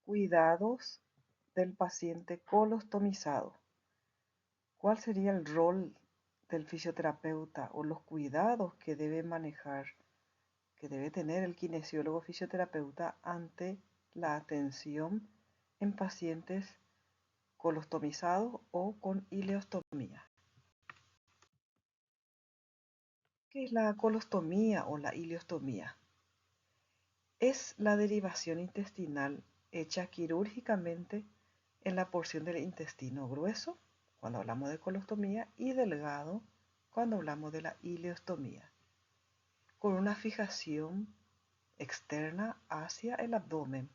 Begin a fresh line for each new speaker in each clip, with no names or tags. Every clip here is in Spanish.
Cuidados del paciente colostomizado. ¿Cuál sería el rol del fisioterapeuta o los cuidados que debe manejar, que debe tener el kinesiólogo fisioterapeuta ante la atención en pacientes colostomizados o con ileostomía? ¿Qué es la colostomía o la ileostomía? Es la derivación intestinal hecha quirúrgicamente en la porción del intestino grueso, cuando hablamos de colostomía, y delgado, cuando hablamos de la ileostomía, con una fijación externa hacia el abdomen.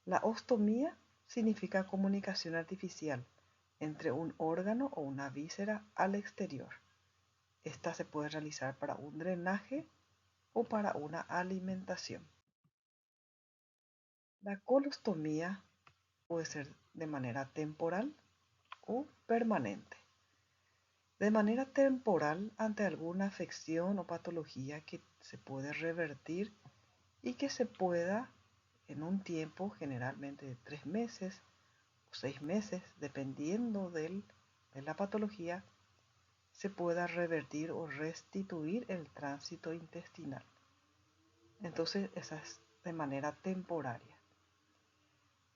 La ostomía significa comunicación artificial entre un órgano o una víscera al exterior. Esta se puede realizar para un drenaje o para una alimentación. La colostomía puede ser de manera temporal o permanente. De manera temporal ante alguna afección o patología que se puede revertir y que se pueda en un tiempo generalmente de 3 meses o 6 meses, dependiendo de la patología, se pueda revertir o restituir el tránsito intestinal. Entonces, esa es de manera temporaria.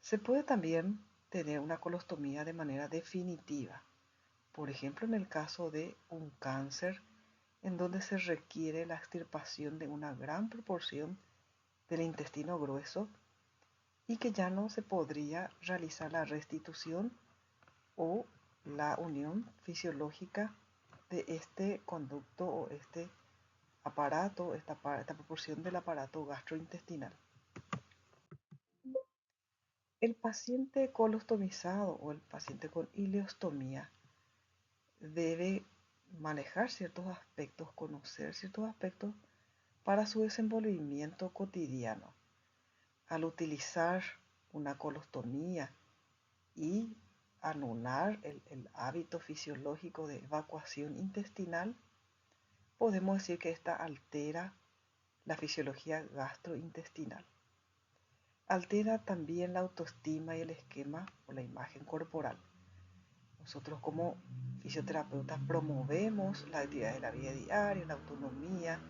Se puede también tener una colostomía de manera definitiva. Por ejemplo, en el caso de un cáncer, en donde se requiere la extirpación de una gran proporción del intestino grueso y que ya no se podría realizar la restitución o la unión fisiológica de este conducto o este aparato, esta proporción del aparato gastrointestinal. El paciente colostomizado o el paciente con ileostomía debe manejar ciertos aspectos, conocer ciertos aspectos para su desenvolvimiento cotidiano. Al utilizar una colostomía y anular el hábito fisiológico de evacuación intestinal, podemos decir que esta altera la fisiología gastrointestinal. Altera también la autoestima y el esquema o la imagen corporal. Nosotros como fisioterapeutas promovemos la actividad de la vida diaria, la autonomía,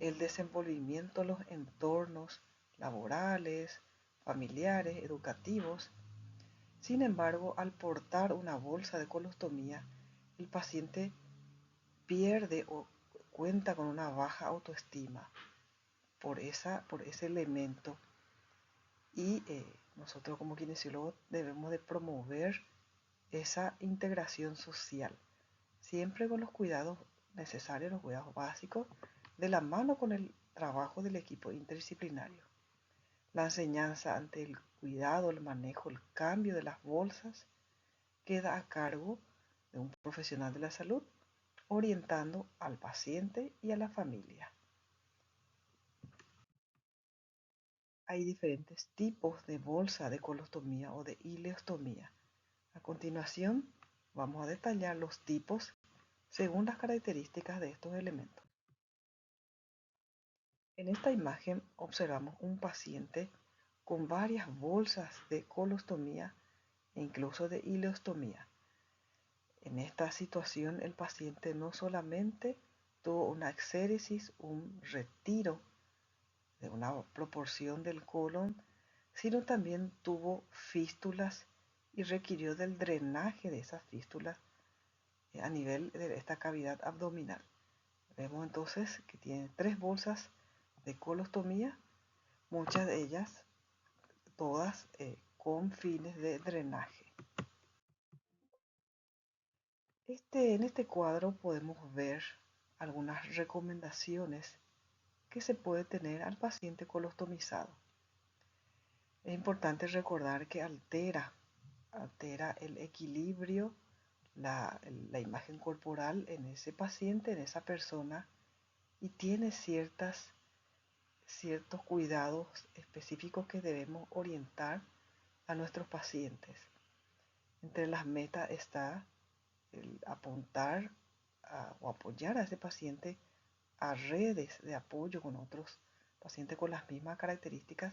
el desenvolvimiento en los entornos laborales, familiares, educativos. Sin embargo, al portar una bolsa de colostomía, el paciente pierde o cuenta con una baja autoestima por ese elemento y nosotros como kinesiólogos debemos de promover esa integración social, siempre con los cuidados necesarios, los cuidados básicos, de la mano con el trabajo del equipo interdisciplinario. La enseñanza ante el cuidado, el manejo, el cambio de las bolsas queda a cargo de un profesional de la salud, orientando al paciente y a la familia. Hay diferentes tipos de bolsa de colostomía o de ileostomía. A continuación, vamos a detallar los tipos según las características de estos elementos. En esta imagen observamos un paciente con varias bolsas de colostomía e incluso de ileostomía. En esta situación el paciente no solamente tuvo una exéresis, un retiro de una proporción del colon, sino también tuvo fístulas y requirió del drenaje de esas fístulas a nivel de esta cavidad abdominal. Vemos entonces que tiene 3 bolsas de colostomía, muchas de ellas, todas con fines de drenaje. En este cuadro podemos ver algunas recomendaciones que se puede tener al paciente colostomizado. Es importante recordar que altera el equilibrio, la imagen corporal en ese paciente, en esa persona, y tiene ciertos cuidados específicos que debemos orientar a nuestros pacientes. Entre las metas está el apuntar o apoyar a ese paciente a redes de apoyo con otros pacientes con las mismas características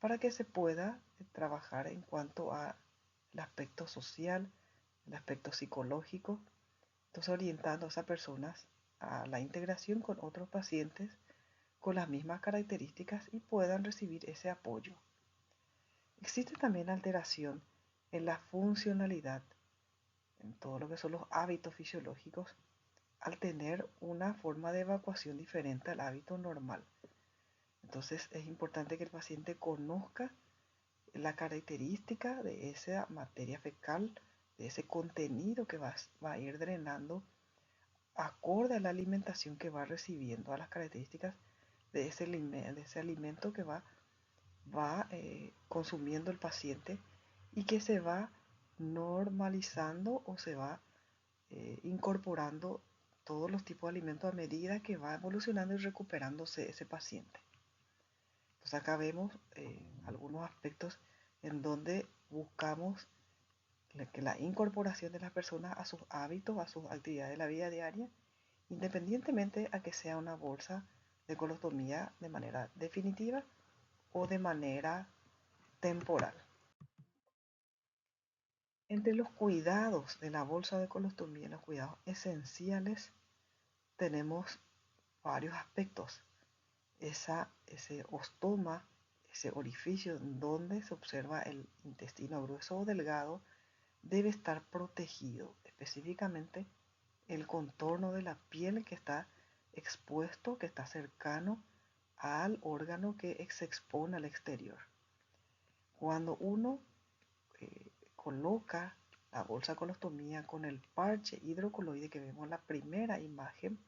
para que se pueda trabajar en cuanto a el aspecto social, el aspecto psicológico, entonces orientando a esas personas a la integración con otros pacientes con las mismas características y puedan recibir ese apoyo. Existe también alteración en la funcionalidad, en todo lo que son los hábitos fisiológicos, al tener una forma de evacuación diferente al hábito normal. Entonces es importante que el paciente conozca la característica de esa materia fecal, de ese contenido que va a ir drenando, acorde a la alimentación que va recibiendo, a las características de ese alimento que va consumiendo el paciente y que se va normalizando o se va incorporando todos los tipos de alimentos a medida que va evolucionando y recuperándose ese paciente. Entonces acá vemos algunos aspectos en donde buscamos que la incorporación de las personas a sus hábitos, a sus actividades de la vida diaria, independientemente a que sea una bolsa de colostomía de manera definitiva o de manera temporal. Entre los cuidados de la bolsa de colostomía, los cuidados esenciales, tenemos varios aspectos. Ese ostoma, ese orificio donde se observa el intestino grueso o delgado, debe estar protegido, específicamente el contorno de la piel que está expuesto, que está cercano al órgano que se expone al exterior. Cuando uno coloca la bolsa colostomía con el parche hidrocoloide que vemos en la primera imagen,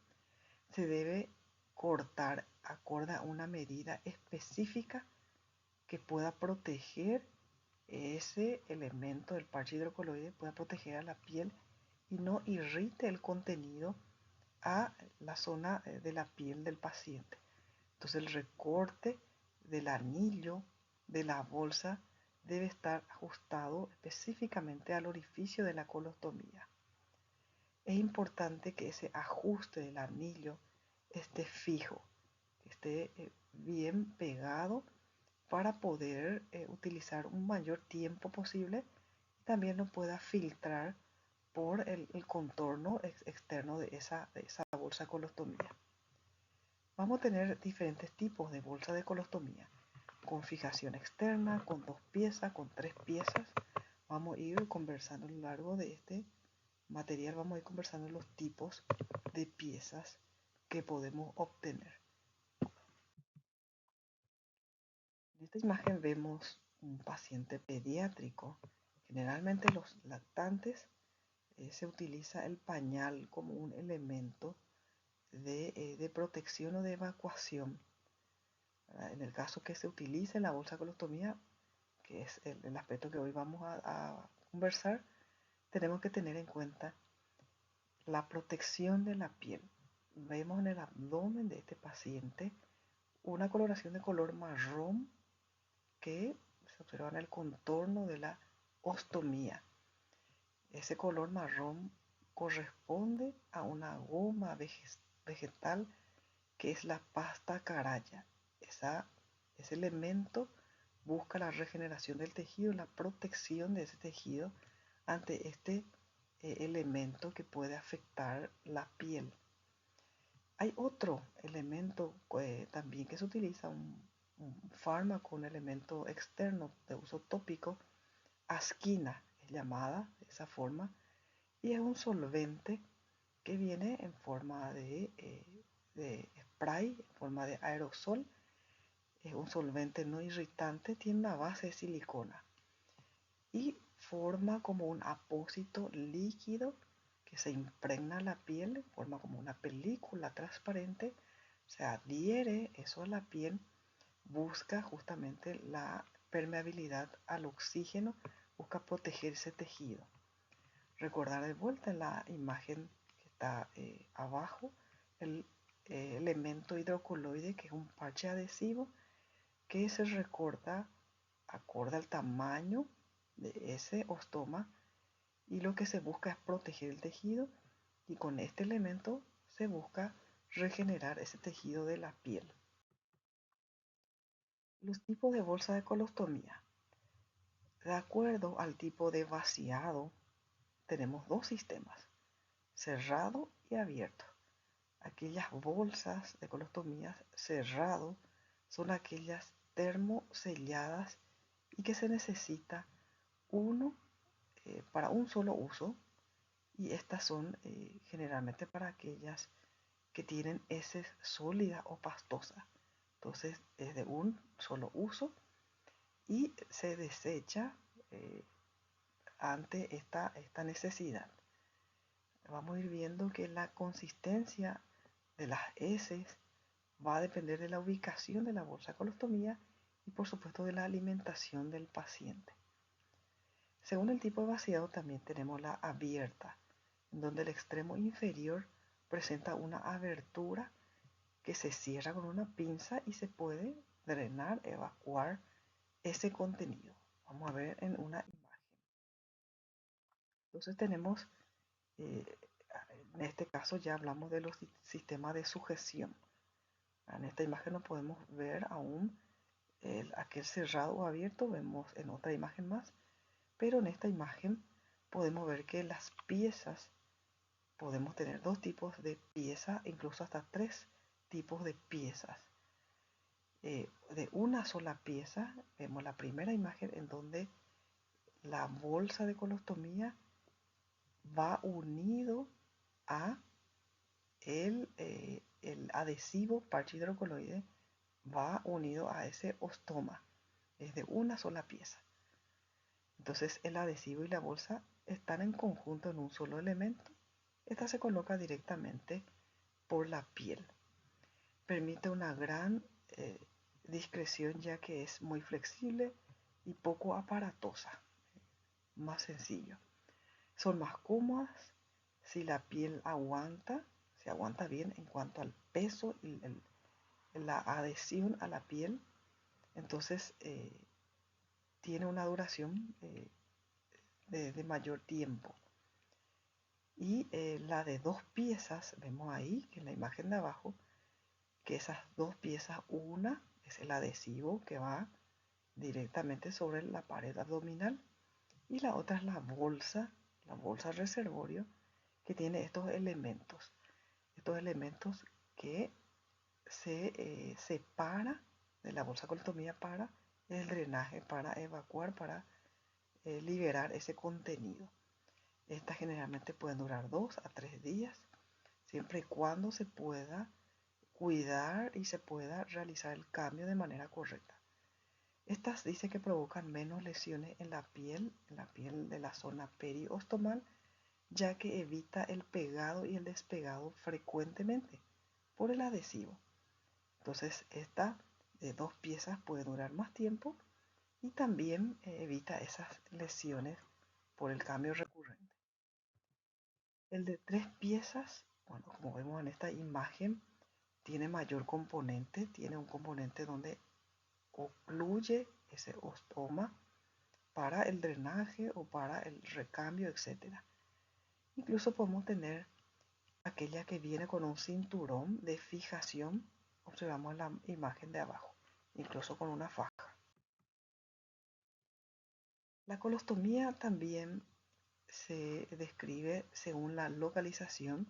se debe cortar acorde a una medida específica que pueda proteger ese elemento del parche hidrocoloide, pueda proteger a la piel y no irrite el contenido a la zona de la piel del paciente. Entonces el recorte del anillo de la bolsa debe estar ajustado específicamente al orificio de la colostomía. Es importante que ese ajuste del anillo esté fijo, que esté bien pegado para poder utilizar un mayor tiempo posible y también no pueda filtrar por el contorno externo de esa bolsa colostomía. Vamos a tener diferentes tipos de bolsa de colostomía, con fijación externa, con 2 piezas, con 3 piezas. Vamos a ir conversando a lo largo de este material, vamos a ir conversando los tipos de piezas que podemos obtener. En esta imagen vemos un paciente pediátrico. Generalmente los lactantes se utiliza el pañal como un elemento de protección o de evacuación. En el caso que se utilice la bolsa colostomía, que es el aspecto que hoy vamos a conversar, tenemos que tener en cuenta la protección de la piel. Vemos en el abdomen de este paciente una coloración de color marrón que se observa en el contorno de la ostomía. Ese color marrón corresponde a una goma vegetal que es la pasta caraya. Ese elemento busca la regeneración del tejido, la protección de ese tejido ante este elemento que puede afectar la piel. Hay otro elemento también que se utiliza, un fármaco, un elemento externo de uso tópico, asquina es llamada de esa forma, y es un solvente que viene en forma de spray, en forma de aerosol. Es un solvente no irritante, tiene una base de silicona y forma como un apósito líquido que se impregna la piel, forma como una película transparente, se adhiere eso a la piel, busca justamente la permeabilidad al oxígeno, busca proteger ese tejido. Recordar de vuelta en la imagen que está abajo el elemento hidrocoloide, que es un parche adhesivo que se recorta acorde al tamaño de ese ostoma, y lo que se busca es proteger el tejido, y con este elemento se busca regenerar ese tejido de la piel. Los tipos de bolsa de colostomía. De acuerdo al tipo de vaciado, tenemos dos sistemas, cerrado y abierto. Aquellas bolsas de colostomías cerrado son aquellas termoselladas y que se necesita uno para un solo uso, y estas son generalmente para aquellas que tienen heces sólidas o pastosas. Entonces es de un solo uso y se desecha eh, ante esta necesidad. Vamos a ir viendo que la consistencia de las heces va a depender de la ubicación de la bolsa de colostomía y por supuesto de la alimentación del paciente. Según el tipo de vaciado también tenemos la abierta, en donde el extremo inferior presenta una abertura que se cierra con una pinza y se puede drenar, evacuar ese contenido. Vamos a ver en una imagen. Entonces tenemos, eh, en este caso ya hablamos de los sistemas de sujeción. En esta imagen no podemos ver aún aquel cerrado o abierto, vemos en otra imagen más, pero en esta imagen podemos ver que las piezas, podemos tener dos tipos de piezas, incluso hasta tres tipos de piezas. De una sola pieza, vemos la primera imagen en donde la bolsa de colostomía va unido a el adhesivo parche hidrocoloide, va unido a ese ostoma, es de una sola pieza. Entonces el adhesivo y la bolsa están en conjunto en un solo elemento. Esta se coloca directamente por la piel. Permite una gran discreción ya que es muy flexible y poco aparatosa, más sencillo. Son más cómodas si la piel aguanta, se aguanta bien en cuanto al peso y la adhesión a la piel. Entonces tiene una duración de mayor tiempo. Y la de dos piezas, vemos ahí, que en la imagen de abajo, que esas dos piezas, una es el adhesivo que va directamente sobre la pared abdominal y la otra es la bolsa reservorio, que tiene estos elementos que se separa de la bolsa colostomía para el drenaje, para evacuar, para liberar ese contenido. Estas generalmente pueden durar 2 a 3 días, siempre y cuando se pueda cuidar y se pueda realizar el cambio de manera correcta. Estas dice que provocan menos lesiones en la piel de la zona periostomal, ya que evita el pegado y el despegado frecuentemente por el adhesivo. Entonces esta de dos piezas puede durar más tiempo y también evita esas lesiones por el cambio recurrente. El de tres piezas, bueno, como vemos en esta imagen, tiene mayor componente, tiene un componente donde ocluye ese ostoma para el drenaje o para el recambio, etc. Incluso podemos tener aquella que viene con un cinturón de fijación, observamos la imagen de abajo, incluso con una faja. La colostomía también se describe según la localización,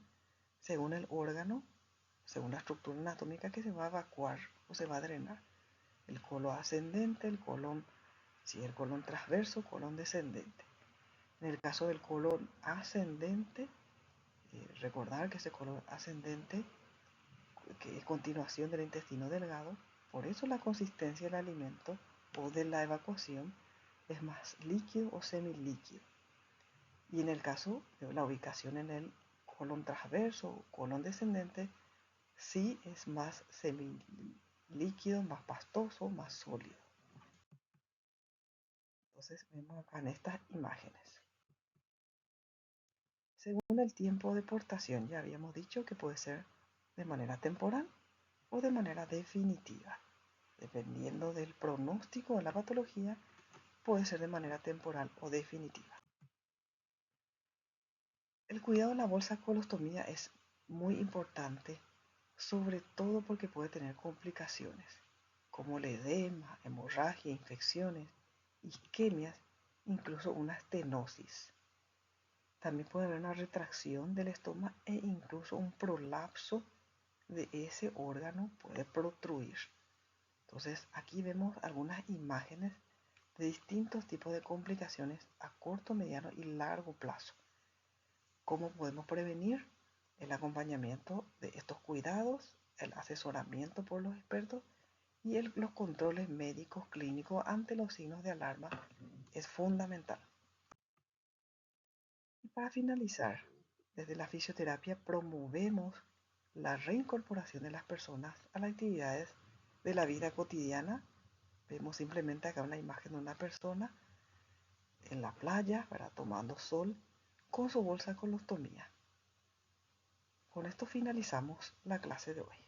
según el órgano, según la estructura anatómica que se va a evacuar o se va a drenar. El colon ascendente, si el colon transverso, colon descendente. En el caso del colon ascendente, recordar que ese colon ascendente, que es continuación del intestino delgado, por eso la consistencia del alimento o de la evacuación es más líquido o semilíquido. Y en el caso de la ubicación en el colon transverso o colon descendente, sí es más semilíquido, más pastoso, más sólido. Entonces vemos acá en estas imágenes. Según el tiempo de portación, ya habíamos dicho que puede ser de manera temporal o de manera definitiva. Dependiendo del pronóstico de la patología, puede ser de manera temporal o definitiva. El cuidado de la bolsa colostomía es muy importante, sobre todo porque puede tener complicaciones. como el edema, hemorragia, infecciones, isquemias, incluso una estenosis. También puede haber una retracción del estómago e incluso un prolapso de ese órgano puede protruir. Entonces aquí vemos algunas imágenes de distintos tipos de complicaciones a corto, mediano y largo plazo. ¿Cómo podemos prevenir? El acompañamiento de estos cuidados, el asesoramiento por los expertos y los controles médicos clínicos ante los signos de alarma es fundamental. Y para finalizar, desde la fisioterapia promovemos la reincorporación de las personas a las actividades de la vida cotidiana. Vemos simplemente acá una imagen de una persona en la playa, ¿verdad? Tomando sol con su bolsa de colostomía. Con esto finalizamos la clase de hoy.